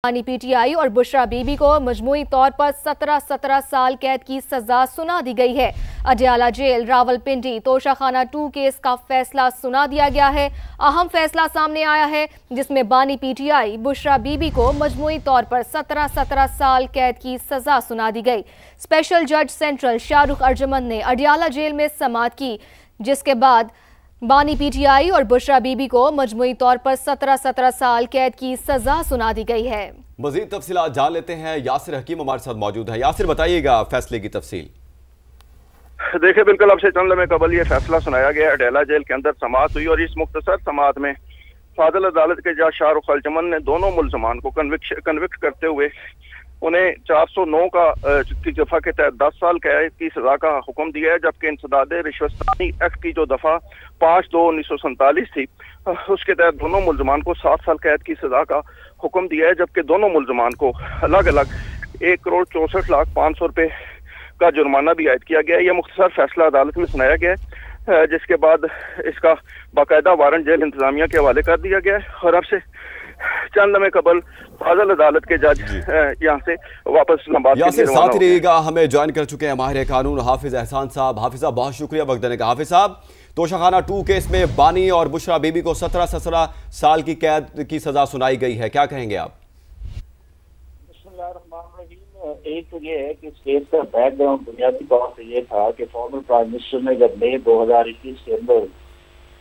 पानी पीटीआई और बुशरा बीबी को मजमूई तौर पर 17 साल कैद की सजा सुना दी गई है। अडयाला जेल रावलपिंडी तोशाखाना 2 केस का फैसला सुना दिया गया है। अहम फैसला सामने आया है जिसमें बानी पीटीआई बुशरा बीबी को मजमूई तौर पर 17 साल कैद की सजा सुना दी गई। स्पेशल जज सेंट्रल शाहरुख अर्जमन ने अडयाला जेल में समाअत की, जिसके बाद बानी पीटीआई और बुशरा बीबी को मजमूई तौर पर 17 साल कैद की सजा सुना दी गई है। मजीद तफसीलात जान लेते हैं। यासिर हकीम हमारे साथ मौजूद है। यासिर, बताइएगा फैसले की तफसील। देखिए, बिल्कुल अब से चंद लम्हे कबल ये फैसला सुनाया गया। अडयाला जेल के अंदर समाअत हुई और इस मुख्तसर समाअत में फाजिल अदालत के जज शाहरुख अर्जमन ने दोनों मुलजमान को कन्विक्ट करते हुए उन्हें 409 की दफा के तहत 10 साल कैद की सजा का हुक्म दिया है, जबकि इंसदाद रिश्वतखोरी एक्ट की जो दफा 5/2/1947 थी उसके तहत दोनों मुलजमान को 7 साल कैद की सजा का हुक्म दिया है, जबकि दोनों मुलजमान को अलग अलग 1,64,05,00,000 रुपए का जुर्माना भी आयद किया गया है। यह मुख्तसर फैसला अदालत में सुनाया गया है, जिसके बाद इसका बाकायदा वारंट जेल इंतजामिया के हवाले कर दिया गया है और अब से चंद लम्हे कबल फाजिल अदालत के जज यहाँ से वापस इस्लामाबाद यासिर साथ ही रहिएगा। हमें ज्वाइन कर चुके हैं माहिर कानून हाफिज एहसान साहब। हाफिज साहब, बहुत शुक्रिया वक्त देने का। हाफिज साहब, तोशाखाना 2 केस में बानी और बुशरा बीबी को 17 साल की कैद की सजा सुनाई गई है, क्या कहेंगे आप? एक तो ये है कि इस केस का बैकग्राउंड बुनियादी तौर पर यह था कि फॉर्मर प्राइम मिनिस्टर ने जब मई 2021 के अंदर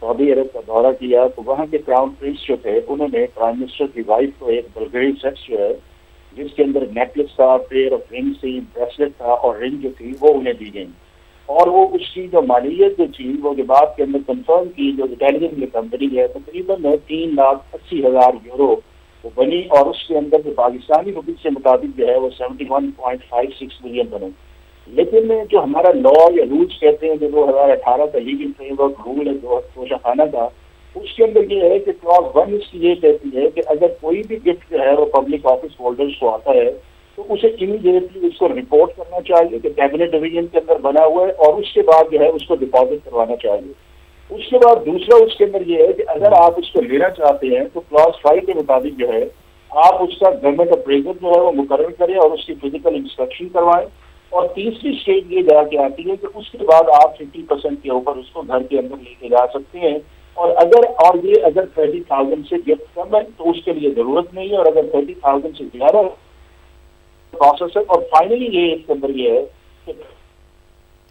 सऊदी अरब का दौरा किया तो वहाँ के क्राउन प्रिंस जो थे उन्होंने प्राइम मिनिस्टर की वाइफ को एक बल्गेरी सेट्स जो है जिसके अंदर नेकलेस था, पेयर ऑफ रिंग थी, ब्रेसलेट था और रिंग जो थी वो उन्हें दी गई और वो उसकी जो मालियत जो थी वो बाद के अंदर कंफर्म की जो इटालियन कंपनी है तकरीबन 3,80,000 यूरो वो बनी और उसके अंदर जो पाकिस्तानी रुपये के मुताबिक जो है वो 71.56 मिलियन बने। लेकिन जो हमारा लॉ या रूल्स कहते हैं जो 2018 का लीगल फ्रेमवर्क रूल है जो तोशाखाना का, उसके अंदर ये है कि क्लॉज 1 इसकी ये कहती है कि अगर कोई भी गिफ्ट जो है वो पब्लिक ऑफिस होल्डर्स को आता है तो उसे इमीडिएटली उसको रिपोर्ट करना चाहिए कि कैबिनेट डिवीजन के अंदर बना हुआ है और उसके बाद जो है उसको डिपॉजिट करवाना चाहिए। उसके बाद दूसरा उसके अंदर ये है कि अगर आप उसको लेना चाहते हैं तो क्लॉज 5 के मुताबिक जो है आप उसका गवर्नमेंट अप्रेजर जो है वो मुकर्रर करें और उसकी फिजिकल इंस्पेक्शन करवाएं और तीसरी स्टेज ये जाके आती है कि उसके बाद आप 50% के ऊपर उसको घर के अंदर लेके जा सकते हैं और अगर 30,000 से गिफ्ट कम है तो उसके लिए जरूरत नहीं है और अगर 30,000 से ज्यादा प्रोसेस है। और फाइनली ये इसके अंदर ये है कि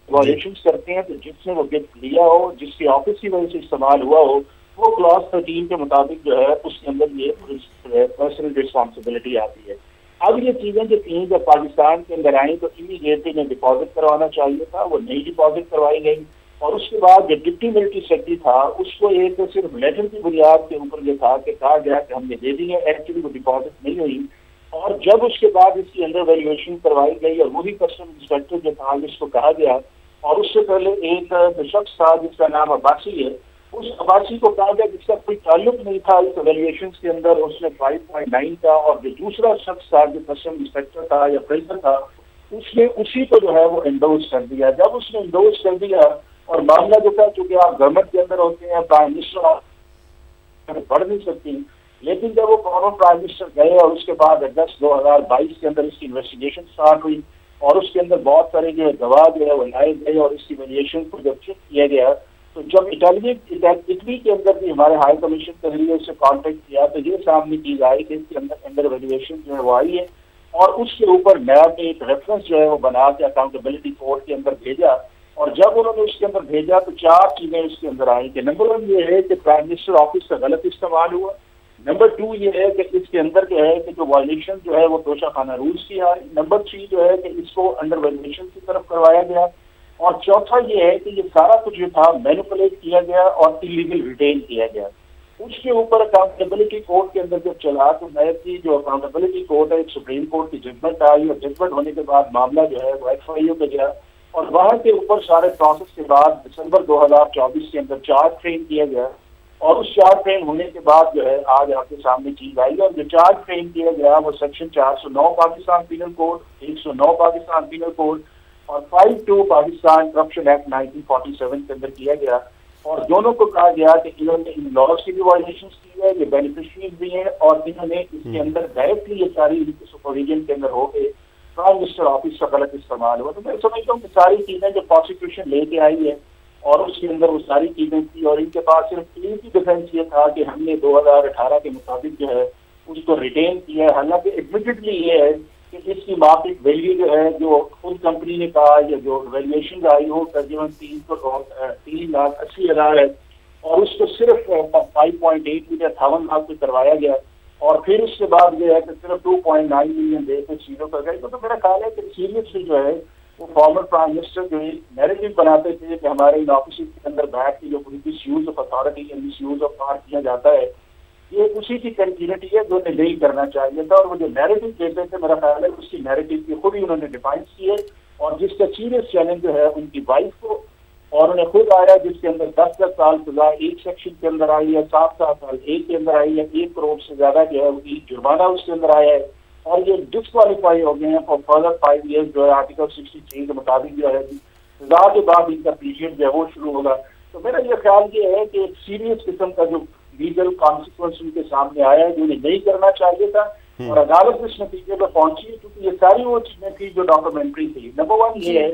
वॉल्यूशन करते हैं तो जिसने वो गिफ्ट लिया हो जिसके ऑफिस की वजह से इस्तेमाल हुआ हो वो क्लॉज 13 के मुताबिक जो है उसके अंदर ये पर्सनल रिस्पॉन्सिबिलिटी आती है। अब ये चीजें जो थी जब पाकिस्तान के अंदर आई तो इमीडिएटली में डिपॉजिट करवाना चाहिए था, वो नहीं डिपॉजिट करवाई गई और उसके बाद जो डिप्टी मिलिट्री सेक्रेटरी था उसको एक तो सिर्फ लेटर की बुनियाद के ऊपर ये था कि कहा गया कि हमने दे दी है, एक्चुअली वो डिपॉजिट नहीं हुई और जब उसके बाद इसकी अंडर वैल्यूएशन करवाई गई और वही कस्टम इंस्पेक्टर जो था जिसको कहा गया और उससे पहले एक शख्स था जिसका नाम अब्बासी है, उस अब्बासी को कहा गया जिसका कोई ताल्लुक नहीं था इस वैल्यूएशन के अंदर, उसने 5.9 था और जो दूसरा शख्स था जो कस्टम इंस्पेक्टर था या प्रेसिडेंट था उसने उसी को जो है वो एंडोर्स कर दिया। जब उसने एंडोर्स कर दिया और मामला जो था चूंकि आप गवर्नमेंट के अंदर होते हैं प्राइम मिनिस्टर बढ़ नहीं सकती, लेकिन जब वो फॉर्मर प्राइम मिनिस्टर गए और उसके बाद अगस्त 2022 के अंदर इसकी इन्वेस्टिगेशन स्टार्ट हुई और उसके अंदर बहुत सारे जो गवाह जो है वो लाए गए और इसकी वैल्यूएशन को जब चेक किया गया तो जब इटली के अंदर भी हमारे हाई कमीशन के जरिए उससे कॉन्टेक्ट किया तो ये सामने चीज आई कि इसके अंदर वैल्यूएशन जो है वो आई है और उसके ऊपर नया एक रेफरेंस जो है वो बना के अकाउंटेबिलिटी कोर्ट के अंदर भेजा और जब उन्होंने उसके अंदर भेजा तो 4 चीजें उसके अंदर आई कि नंबर 1 ये है कि प्राइम मिनिस्टर ऑफिस का गलत इस्तेमाल हुआ, नंबर 2 ये है कि इसके अंदर जो है कि जो वायलेशन जो है वो तोशाखाना रूल्स की है, नंबर 3 जो है कि इसको अंडर वैल्यूएशन की तरफ करवाया गया और चौथा ये है कि ये सारा कुछ जो था मैनिपुलेट किया गया और इलीगल रिटेन किया गया। उसके ऊपर अकाउंटेबिलिटी कोर्ट के अंदर जब चला तो नायब की जो अकाउंटेबिलिटी कोर्ट है सुप्रीम कोर्ट की जजमेंट आई और जजमेंट होने के बाद मामला जो है वो FIU पे गया और वहाँ के ऊपर सारे प्रोसेस के बाद दिसंबर 2024 के अंदर चार्ज फ्रेम किया गया और उस चार्ज फ्रेम होने के बाद जो है आज आपके सामने चीज आई और जो चार्ज फ्रेम किया गया वो section 409 Pakistan penal code, 109 Pakistan penal code और 52 पाकिस्तान करप्शन एक्ट 1947 के अंदर किया गया और दोनों को कहा गया कि इन्होंने इन लॉज की भी वायलेशन की है, ये बेनिफिशियरीज भी हैं, और इन्होंने इसके अंदर डायरेक्टली ये सारी सुपरविजन के अंदर हो गए प्राइम मिनिस्टर ऑफिस का गलत इस्तेमाल हुआ। तो मैं समझता हूँ कि सारी चीजें जो प्रोसिक्यूशन लेके आई है और उसके अंदर वो सारी चीजें थी, और इनके पास सिर्फ एक ही डिफेंस ये था कि हमने 2018 के मुताबिक जो है उसको रिटेन किया है। हालांकि एडमिटेडली ये है कि इसकी मार्केट वैल्यू जो है, जो खुद कंपनी ने कहा या जो वैल्यूएशन आई हो तकरीबन 3,80,000 है, और उसको सिर्फ 5.8 मिलियन 58 लाख पे करवाया गया, और फिर उसके बाद जो है कि सिर्फ 2.9 मिलियन दे के चीजों कर गए। तो मेरा ख्याल है कि सीरियसली जो है वो फॉर्मर प्राइम मिनिस्टर जो नैरेटिव बनाते थे कि हमारे इन ऑफिस के अंदर बैठ के जो मिसयूज ऑफ अथॉरिटी या मिसयूज ऑफ पावर किया जाता है, ये उसी की कंटिन्यूटी है जो नहीं करना चाहिए था। और वो जो नैरेटिव देते थे, मेरा ख्याल है उसकी नैरेटिव की खुद ही उन्होंने डिफाइन की है, और जिसका सीरियस चैलेंज जो है उनकी वाइफ को, और उन्हें खुद आया जिसके अंदर 10-10 साल सजा एक सेक्शन के अंदर आई है, 7-7 साल एक के अंदर आई है, 1 करोड़ से ज्यादा जो है जुर्माना उसके अंदर आया है, और ये डिस्क्वालीफाई हो गए हैं फॉर फर्दर 5 ईयर्स जो है आर्टिकल 63 के मुताबिक जो है सजा के बाद इनका पीरियड जो है वो शुरू होगा। तो मेरा ये ख्याल ये है कि एक सीरियस किस्म का जो लीगल कॉन्सिक्वेंस उनके सामने आया है जो उन्हें नहीं करना चाहिए था, और अदालत इस नतीजे पर पहुंची क्योंकि ये सारी वो चीजें थी जो डॉक्यूमेंट्री थी। नंबर 1 ये है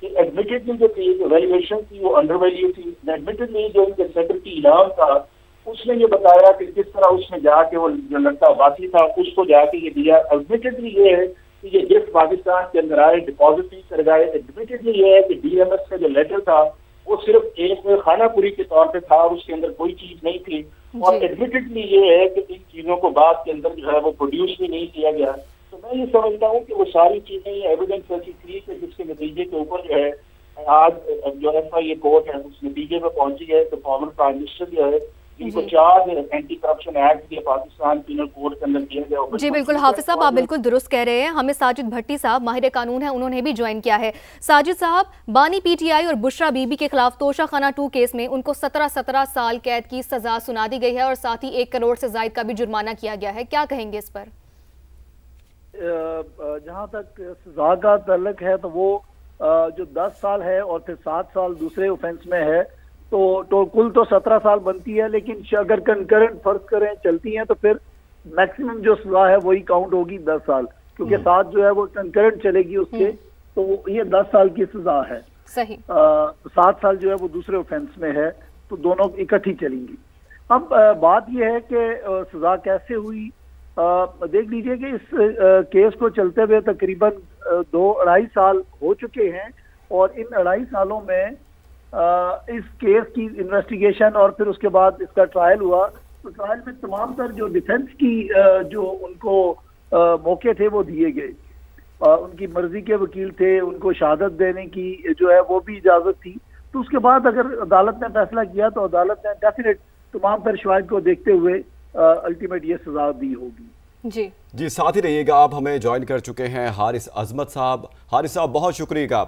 कि एडमिटेडली जो थी, जो वैल्यूएशन थी वो अंडर वैल्यू थी। एडमिटेडली जो इनके सेक्रेटरी इनाम था उसने ये बताया कि किस तरह उसने जाके वो जो लड़का वासी था उसको जाके ये दिया। एडमिटेडली ये है कि ये गिफ्ट पाकिस्तान के अंदर आए, डिपॉजिट नहीं कर गए। एडमिटेडली ये है कि डीएमएस का जो लेटर था वो सिर्फ एक खानापुरी के तौर पे था और उसके अंदर कोई चीज नहीं थी। और एडमिटेडली ये है कि इन चीजों को बाद के अंदर जो है वो प्रोड्यूस भी नहीं किया गया। तो मैं ये समझता हूँ कि वो सारी चीजें एविडेंस ऐसी थी कि जिसके नतीजे के ऊपर जो है आज जो FIA कोर्ट है उस नतीजे पर पहुंची है। तो फॉर्मर प्राइम मिनिस्टर जो है इनको चार्ज एंटी करप्शन एक्ट के पाकिस्तान पीनल कोड के अंदर किया गया। जी बिल्कुल हाफिज साहब, आप बिल्कुल दुरुस्त कह रहे हैं। हमें साजिद भट्टी साहब माहिर कानून है, उन्होंने भी ज्वाइन किया है। साजिद साहब, बानी PTI और बुशरा बीबी के खिलाफ तोशाखाना 2 केस में उनको 17 साल कैद की सजा सुना दी गई है और साथ ही 1 करोड़ से ज्यादा का भी जुर्माना किया गया है। क्या कहेंगे इस पर? जहाँ तक सजा का ताल्लुक है तो वो जो 10 साल है और फिर 7 साल दूसरे ऑफेंस में है तो कुल तो 17 साल बनती है। लेकिन अगर कंकरेंट फर्ज करें चलती हैं तो फिर मैक्सिमम जो सजा है वही काउंट होगी 10 साल, क्योंकि 7 जो है वो कंकरेंट चलेगी उसके, तो ये 10 साल की सजा है। सही। 7 साल जो है वो दूसरे ऑफेंस में है, तो दोनों इकट्ठी चलेंगी। अब बात यह है कि सजा कैसे हुई। देख लीजिए कि इस केस को चलते हुए तकरीबन 2-2.5 साल हो चुके हैं, और इन 2.5 सालों में इस केस की इन्वेस्टिगेशन और फिर उसके बाद इसका ट्रायल हुआ। तो ट्रायल में तमाम तर जो डिफेंस की जो उनको मौके थे वो दिए गए। उनकी मर्जी के वकील थे, उनको शहादत देने की जो है वो भी इजाजत थी। तो उसके बाद अगर अदालत ने फैसला किया तो अदालत ने डेफिनेट तमाम तर शवाहिद को देखते हुए अल्टीमेट ये सजा दी होगी। जी साथ ही रहिएगा। आप हमें ज्वाइन कर चुके हैं हारिस अजमत साहब। हारिस साहब बहुत शुक्रिया।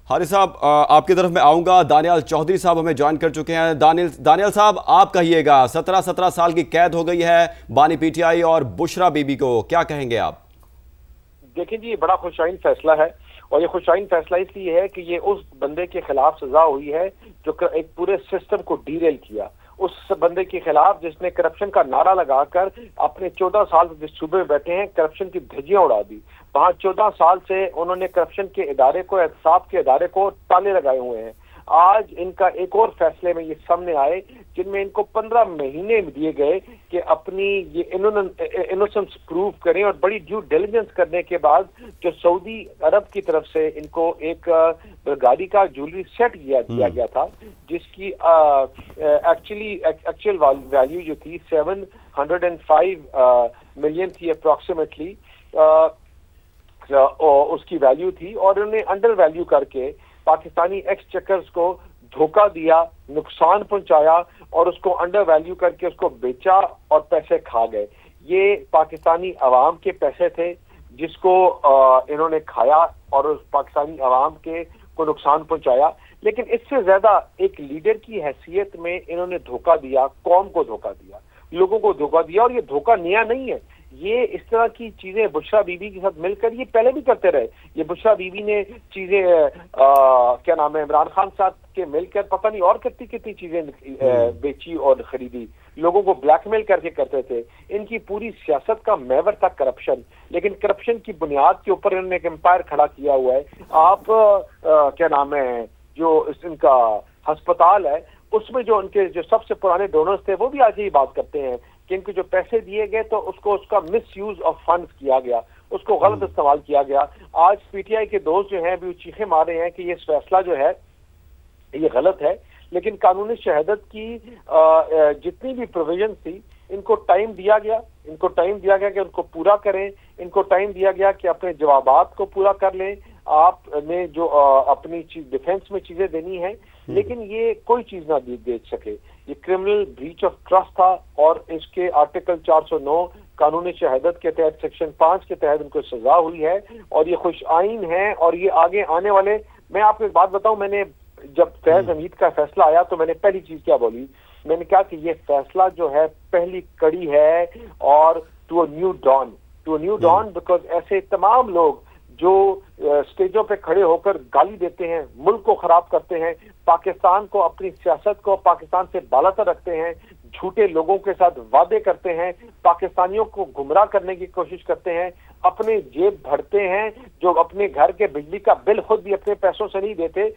हारिस साहब आपकी तरफ मैं आऊंगा। दानियाल चौधरी साहब हमें ज्वाइन कर चुके हैं। दानियाल साहब आप कहिएगा, 17 साल की कैद हो गई है बानी PTI और बुशरा बीबी को, क्या कहेंगे आप? देखिए जी, बड़ा खुशाइन फैसला है, और ये खुशाइन फैसला इसलिए है कि ये उस बंदे के खिलाफ सजा हुई है जो एक पूरे सिस्टम को डीरेल किया। उस बंदे के खिलाफ जिसने करप्शन का नारा लगाकर अपने 14 साल जिस सूबे में बैठे हैं करप्शन की धज्जियां उड़ा दी। वहां 14 साल से उन्होंने करप्शन के इदारे को, एहतसाब के इदारे को ताले लगाए हुए हैं। आज इनका एक और फैसले में ये सामने आए जिनमें इनको 15 महीने दिए गए कि अपनी ये इनोसेंस प्रूव करें, और बड़ी ड्यू डिलिजेंस करने के बाद जो सऊदी अरब की तरफ से इनको एक गाड़ी का ज्वेलरी सेट दिया गया था जिसकी एक्चुअल वैल्यू जो थी 705 मिलियन थी अप्रॉक्सीमेटली, उसकी वैल्यू थी, और उन्होंने अंडर वैल्यू करके पाकिस्तानी एक्सचेकर्स को धोखा दिया, नुकसान पहुंचाया, और उसको अंडर वैल्यू करके उसको बेचा और पैसे खा गए। ये पाकिस्तानी अवाम के पैसे थे जिसको इन्होंने खाया और उस पाकिस्तानी अवाम के को नुकसान पहुंचाया। लेकिन इससे ज्यादा एक लीडर की हैसियत में इन्होंने धोखा दिया, कौम को धोखा दिया, लोगों को धोखा दिया। और ये धोखा नया नहीं है, ये इस तरह की चीजें बुशरा बीबी के साथ मिलकर ये पहले भी करते रहे। ये बुशरा बीबी ने चीजें क्या नाम है, इमरान खान साथ के मिलकर पता नहीं और कितनी कितनी चीजें बेची और खरीदी, लोगों को ब्लैकमेल करके करते थे। इनकी पूरी सियासत का महवर था करप्शन, लेकिन करप्शन की बुनियाद के ऊपर इन्होंने एक एम्पायर खड़ा किया हुआ है। आप क्या नाम है, जो इनका अस्पताल है उसमें जो उनके जो सबसे पुराने डोनर्स थे वो भी आज ही बात करते हैं कि इनको जो पैसे दिए गए तो उसका मिस यूज ऑफ फंड्स किया गया, उसको गलत इस्तेमाल किया गया। आज पीटीआई के दोस्त जो हैं भी चीखे मार रहे हैं कि ये फैसला जो है ये गलत है, लेकिन कानूनी शहादत की जितनी भी प्रोविजन थी इनको टाइम दिया गया, कि उनको पूरा करें, इनको टाइम दिया गया कि अपने जवाबात को पूरा कर लें। आपने जो अपनी डिफेंस में चीजें देनी है, लेकिन ये कोई चीज ना दे सके। ये क्रिमिनल ब्रीच ऑफ ट्रस्ट था और इसके आर्टिकल 409 कानूनी शहादत के तहत सेक्शन 5 के तहत इनको सजा हुई है और ये खुश आइन है। और ये आगे आने वाले, मैं आपको एक बात बताऊं, मैंने जब फैज हमीद का फैसला आया तो मैंने पहली चीज क्या बोली, मैंने कहा कि ये फैसला जो है पहली कड़ी है और to a new dawn, because ऐसे तमाम लोग जो स्टेजों पे खड़े होकर गाली देते हैं, मुल्क को खराब करते हैं, पाकिस्तान को, अपनी सियासत को पाकिस्तान से बालातर रखते हैं, झूठे लोगों के साथ वादे करते हैं, पाकिस्तानियों को गुमराह करने की कोशिश करते हैं, अपने जेब भरते हैं, जो अपने घर के बिजली का बिल खुद भी अपने पैसों से नहीं देते,